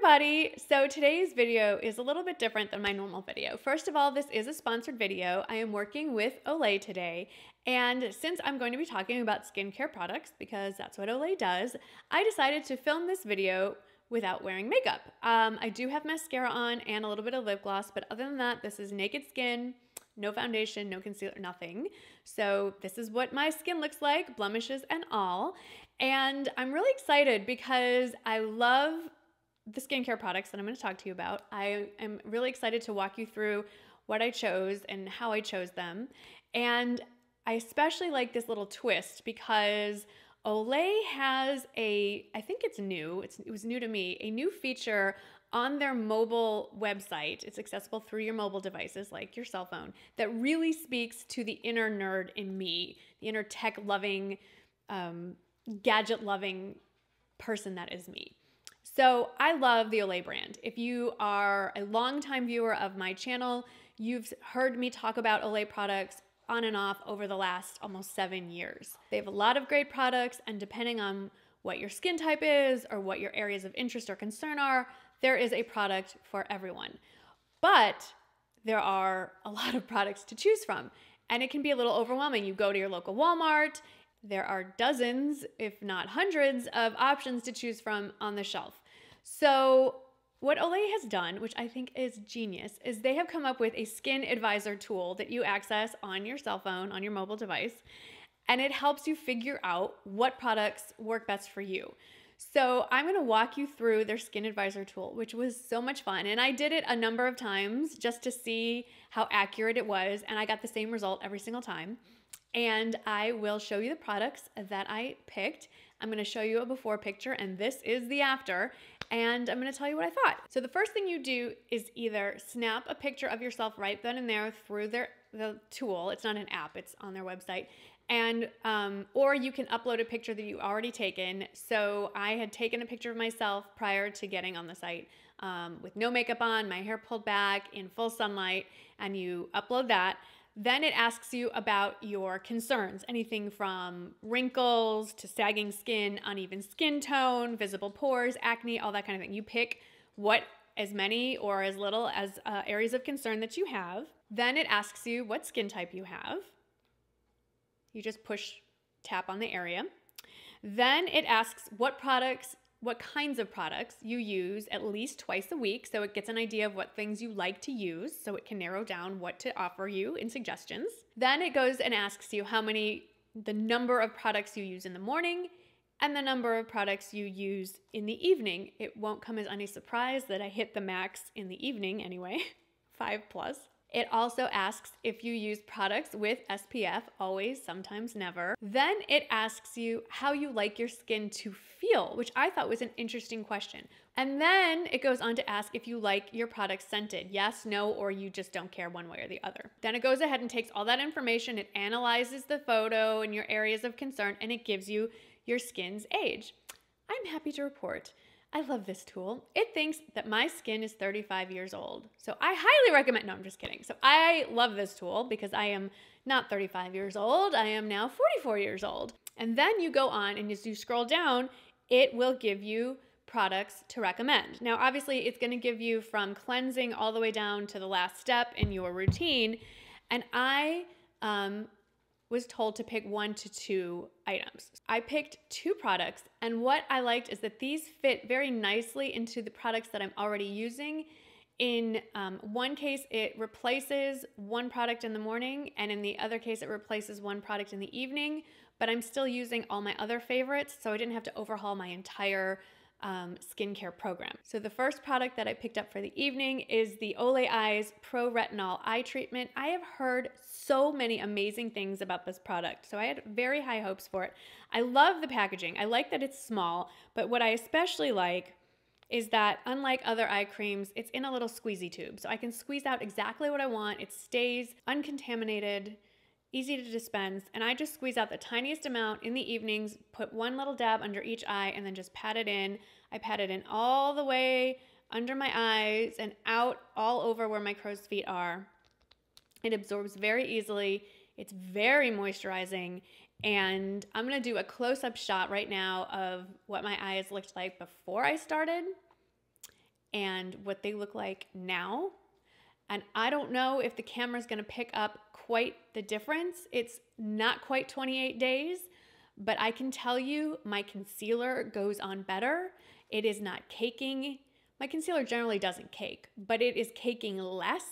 everybody! So today's video is a little bit different than my normal video. First of all, this is a sponsored video. I am working with Olay today, and since I'm going to be talking about skincare products, because that's what Olay does, I decided to film this video without wearing makeup. I do have mascara on and a little bit of lip gloss, but other than that, this is naked skin, no foundation, no concealer, nothing. So this is what my skin looks like, blemishes and all. And I'm really excited because I love the skincare products that I'm going to talk to you about. I am really excited to walk you through what I chose and how I chose them. And I especially like this little twist because Olay has I think it's new, it was new to me, a new feature on their mobile website. It's accessible through your mobile devices like your cell phone that really speaks to the inner nerd in me, the inner tech-loving, gadget-loving person that is me. So I love the Olay brand. If you are a longtime viewer of my channel, you've heard me talk about Olay products on and off over the last almost 7 years. They have a lot of great products, and depending on what your skin type is or what your areas of interest or concern are, there is a product for everyone. But there are a lot of products to choose from, and it can be a little overwhelming. You go to your local Walmart, there are dozens, if not hundreds, of options to choose from on the shelf. So what Olay has done, which I think is genius, is they have come up with a skin advisor tool that you access on your cell phone, on your mobile device, and it helps you figure out what products work best for you. So I'm going to walk you through their skin advisor tool, which was so much fun. And I did it a number of times just to see how accurate it was, and I got the same result every single time. And I will show you the products that I picked. I'm going to show you a before picture, and this is the after, and I'm going to tell you what I thought. So the first thing you do is either snap a picture of yourself right then and there through the tool. It's not an app, it's on their website. And or you can upload a picture that you already taken. So I had taken a picture of myself prior to getting on the site with no makeup on, my hair pulled back in full sunlight, and you upload that. Then it asks you about your concerns, anything from wrinkles to sagging skin, uneven skin tone, visible pores, acne, all that kind of thing. You pick as many or as little as areas of concern that you have. Then it asks you what skin type you have. You just tap on the area. Then it asks what kinds of products you use at least twice a week, so it gets an idea of what things you like to use, so it can narrow down what to offer you in suggestions. Then it goes and asks you the number of products you use in the morning and the number of products you use in the evening. It won't come as any surprise that I hit the max in the evening anyway, 5+. It also asks if you use products with SPF, always, sometimes, never. Then it asks you how you like your skin to feel, which I thought was an interesting question. And then it goes on to ask if you like your products scented, yes, no, or you just don't care one way or the other. Then it goes ahead and takes all that information, it analyzes the photo and your areas of concern, and it gives you your skin's age. I'm happy to report I love this tool. It thinks that my skin is 35 years old. So I highly recommend, no, I'm just kidding. So I love this tool because I am not 35 years old. I am now 44 years old. And then you go on, and as you scroll down, it will give you products to recommend. Now, obviously it's going to give you from cleansing all the way down to the last step in your routine. And I was told to pick 1 to 2 items. I picked 2 products, and what I liked is that these fit very nicely into the products that I'm already using. In one case, it replaces one product in the morning, and in the other case, it replaces one product in the evening, but I'm still using all my other favorites, so I didn't have to overhaul my entire skincare program. So the first product that I picked up for the evening is the Olay Eyes ProRetinol Eye Treatment. I have heard so many amazing things about this product, so I had very high hopes for it. I love the packaging. I like that it's small, but what I especially like is that unlike other eye creams, it's in a little squeezy tube, so I can squeeze out exactly what I want. It stays uncontaminated, easy to dispense, and I just squeeze out the tiniest amount in the evenings, put one little dab under each eye, and then just pat it in. I pat it in all the way under my eyes and out all over where my crow's feet are. It absorbs very easily. It's very moisturizing, and I'm gonna do a close-up shot right now of what my eyes looked like before I started and what they look like now. And I don't know if the camera's gonna pick up quite the difference. It's not quite 28 days, but I can tell you my concealer goes on better. It is not caking. My concealer generally doesn't cake, but it is caking less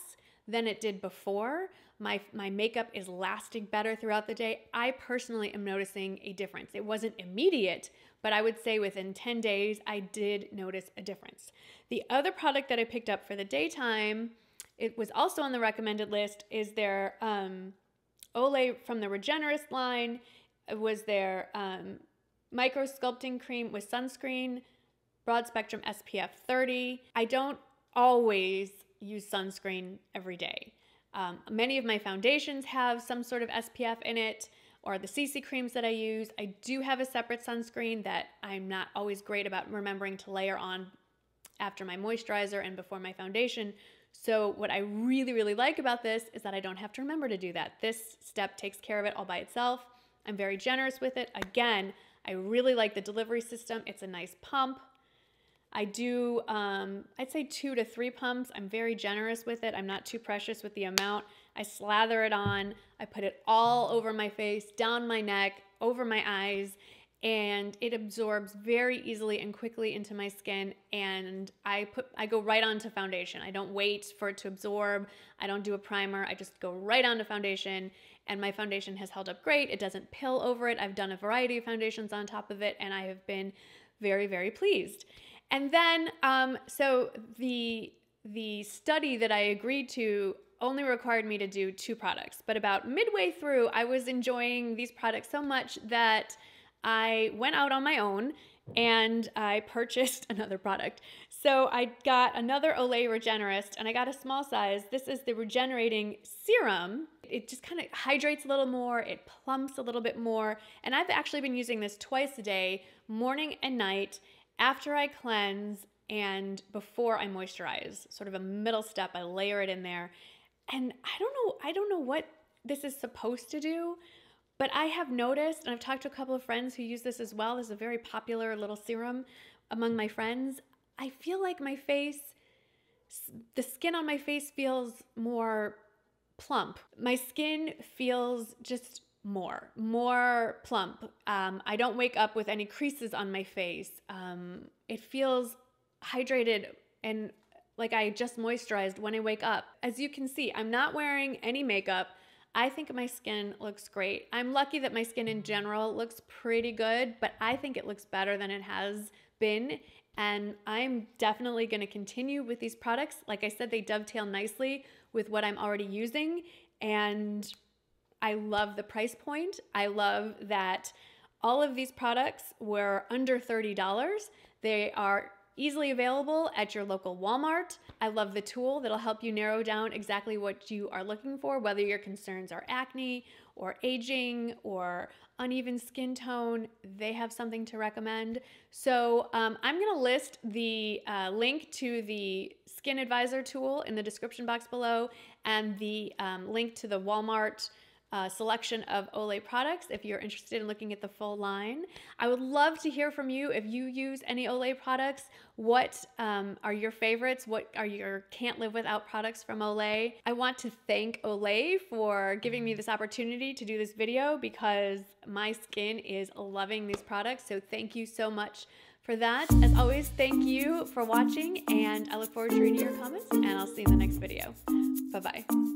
than it did before. My makeup is lasting better throughout the day. I personally am noticing a difference. It wasn't immediate, but I would say within 10 days, I did notice a difference. The other product that I picked up for the daytime, it was also on the recommended list, is their Olay from the Regenerist line. It was their micro sculpting cream with sunscreen, broad spectrum SPF 30. I don't always use sunscreen every day. Many of my foundations have some sort of SPF in it, or the CC creams that I use. I do have a separate sunscreen that I'm not always great about remembering to layer on after my moisturizer and before my foundation. So what I really, really like about this is that I don't have to remember to do that. This step takes care of it all by itself. I'm very generous with it. Again, I really like the delivery system. It's a nice pump. I do, I'd say 2 to 3 pumps. I'm very generous with it. I'm not too precious with the amount. I slather it on. I put it all over my face, down my neck, over my eyes, and it absorbs very easily and quickly into my skin. And I go right onto foundation. I don't wait for it to absorb. I don't do a primer. I just go right onto foundation, and my foundation has held up great. It doesn't pill over it. I've done a variety of foundations on top of it, and I have been very, very pleased. And then, so the study that I agreed to only required me to do 2 products, but about midway through, I was enjoying these products so much that I went out on my own and I purchased another product. So I got another Olay Regenerist, and I got a small size. This is the Regenerating Serum. It just kind of hydrates a little more, it plumps a little bit more, and I've actually been using this twice a day, morning and night, after I cleanse and before I moisturize. Sort of a middle step, I layer it in there. And I don't know what this is supposed to do, but I have noticed, and I've talked to a couple of friends who use this as well. This is a very popular little serum among my friends. I feel like my face, the skin on my face feels more plump. My skin feels just more plump. I don't wake up with any creases on my face. It feels hydrated and like I just moisturized when I wake up. As you can see, I'm not wearing any makeup. I think my skin looks great. I'm lucky that my skin in general looks pretty good, but I think it looks better than it has been. And I'm definitely gonna continue with these products. Like I said, they dovetail nicely with what I'm already using, and I love the price point. I love that all of these products were under $30. They are easily available at your local Walmart. I love the tool that'll help you narrow down exactly what you are looking for, whether your concerns are acne or aging or uneven skin tone. They have something to recommend. So I'm gonna list the link to the Skin Advisor tool in the description box below, and the link to the Walmart selection of Olay products if you're interested in looking at the full line. I would love to hear from you if you use any Olay products. What are your favorites? What are your can't live without products from Olay? I want to thank Olay for giving me this opportunity to do this video because my skin is loving these products. So thank you so much for that. As always, thank you for watching, and I look forward to reading your comments, and I'll see you in the next video. Bye-bye.